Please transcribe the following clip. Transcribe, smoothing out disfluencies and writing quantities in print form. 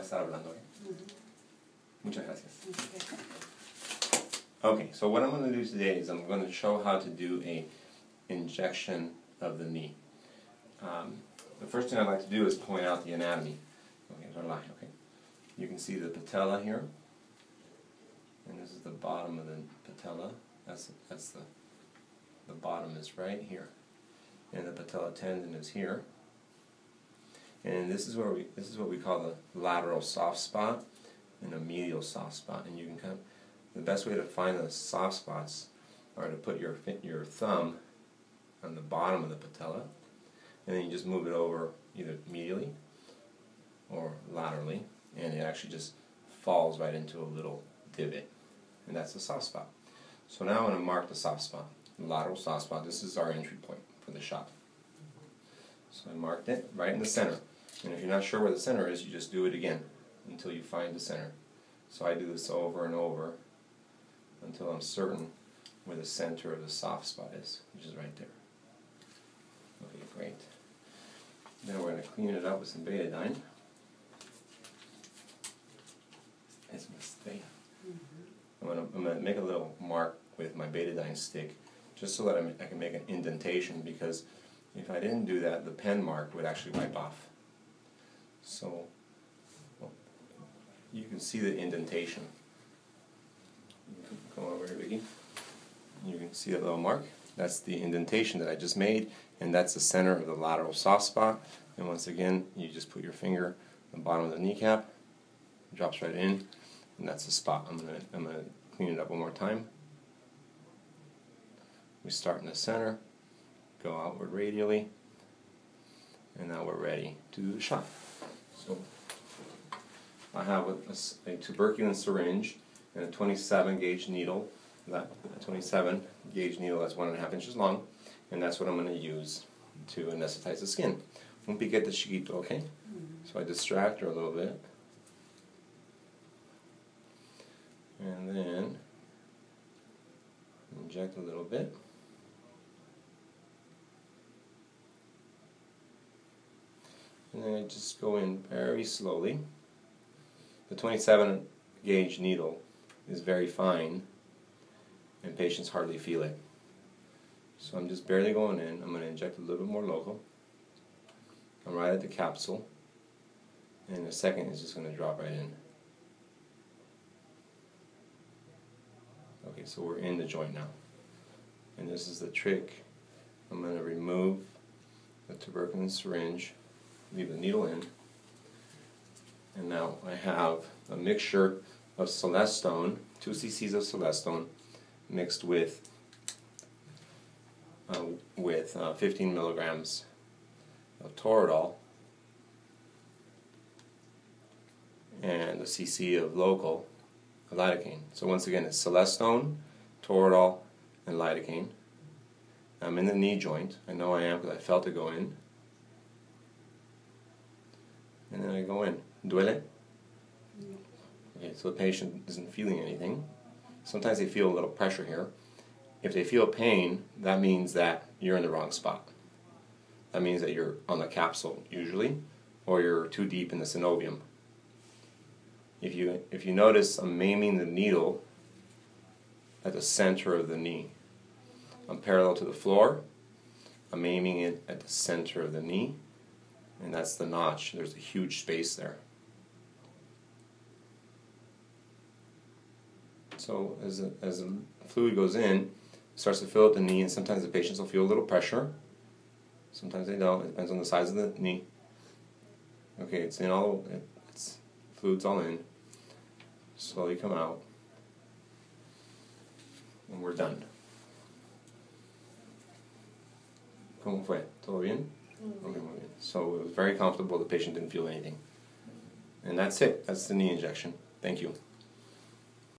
estar hablando. Muchas gracias. Okay, so what I'm going to do today is I'm going to show how to do a injection of the knee. The first thing I'd like to do is point out the anatomy. Okay. You can see the patella here, and this is the bottom of the patella. That's the bottom is right here, and the patella tendon is here. And this is what we call the lateral soft spot and a medial soft spot. And you can the best way to find the soft spots are to put your thumb on the bottom of the patella, and then you just move it over either medially or laterally, and it actually just falls right into a little divot, and that's the soft spot. So now I'm going to mark the soft spot, the lateral soft spot. This is our entry point for the shot. So I marked it right in the center, and if you're not sure where the center is, you just do it again until you find the center. So I do this over and over until I'm certain where the center of the soft spot is, which is right there. Okay, great. Then we're going to clean it up with some betadine. I'm going to make a little mark with my betadine stick just so that I can make an indentation, because if I didn't do that, the pen mark would actually wipe off. So you can see the indentation. Come over here, Vicky. You can see a little mark. That's the indentation that I just made, and that's the center of the lateral soft spot. And once again, you just put your finger on the bottom of the kneecap, it drops right in, and that's the spot. I'm gonna clean it up one more time. We start in the center, go outward radially, and now we're ready to do the shot. So I have a tuberculin syringe and a 27 gauge needle. That 27 gauge needle, that's 1.5 inches long, and that's what I'm going to use to anesthetize the skin. Un piquete chiquito, okay? So I distract her a little bit, and then inject a little bit. And then I just go in very slowly. The 27 gauge needle is very fine, and patients hardly feel it. So I'm just barely going in. I'm going to inject a little bit more local. I'm right at the capsule, and in a second it's just going to drop right in. Okay, so we're in the joint now. And this is the trick. I'm going to remove the tuberculin syringe, leave the needle in, and now I have a mixture of celestone, 2 cc's of celestone, mixed with 15 milligrams of Toradol and a cc of local lidocaine. So once again, it's celestone, Toradol, and lidocaine. I'm in the knee joint. I know I am because I felt it go in. And then I go in. Duele? Okay, so the patient isn't feeling anything. Sometimes they feel a little pressure here. If they feel pain, that means that you're in the wrong spot. That means that you're on the capsule, usually, or you're too deep in the synovium. If you notice, I'm aiming the needle at the center of the knee. I'm parallel to the floor. I'm aiming it at the center of the knee, and that's the notch. There's a huge space there. So as the fluid goes in, it starts to fill up the knee, and sometimes the patients will feel a little pressure. Sometimes they don't. It depends on the size of the knee. Okay, it's fluid's all in. Slowly come out, and we're done. ¿Cómo fue? ¿Todo bien? Okay, muy bien. So it was very comfortable. The patient didn't feel anything. And that's it. That's the knee injection. Thank you.